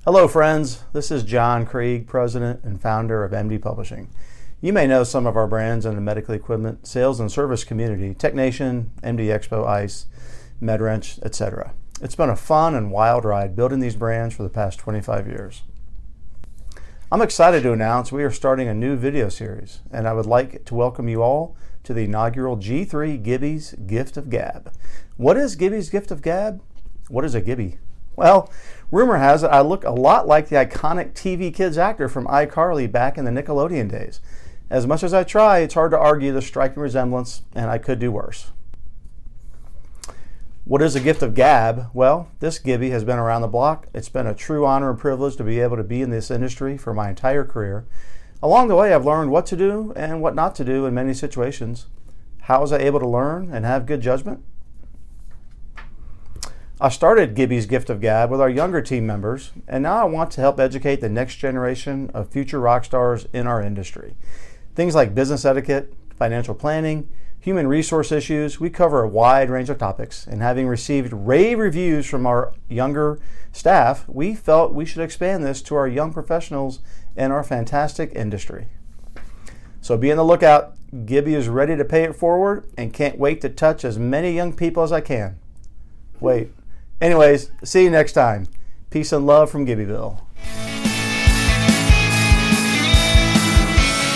Hello friends, this is John Krieg, President and Founder of MD Publishing. You may know some of our brands in the medical equipment, sales and service community, TechNation, MD Expo, ICE, MedWrench, etc. It's been a fun and wild ride building these brands for the past 25 years. I'm excited to announce we are starting a new video series, and I would like to welcome you all to the inaugural G3 Gibby's Gift of Gab. What is Gibby's Gift of Gab? What is a Gibby? Well, rumor has it I look a lot like the iconic TV kids actor from iCarly back in the Nickelodeon days. As much as I try, it's hard to argue the striking resemblance, and I could do worse. What is a gift of gab? Well, this Gibby has been around the block. It's been a true honor and privilege to be able to be in this industry for my entire career. Along the way, I've learned what to do and what not to do in many situations. How was I able to learn and have good judgment? I started Gibby's Gift of Gab with our younger team members, and now I want to help educate the next generation of future rock stars in our industry. Things like business etiquette, financial planning, human resource issues. We cover a wide range of topics, and having received rave reviews from our younger staff, we felt we should expand this to our young professionals in our fantastic industry. So be on the lookout. Gibby is ready to pay it forward and can't wait to touch as many young people as I can. Anyways, see you next time. Peace and love from Gibby-ville.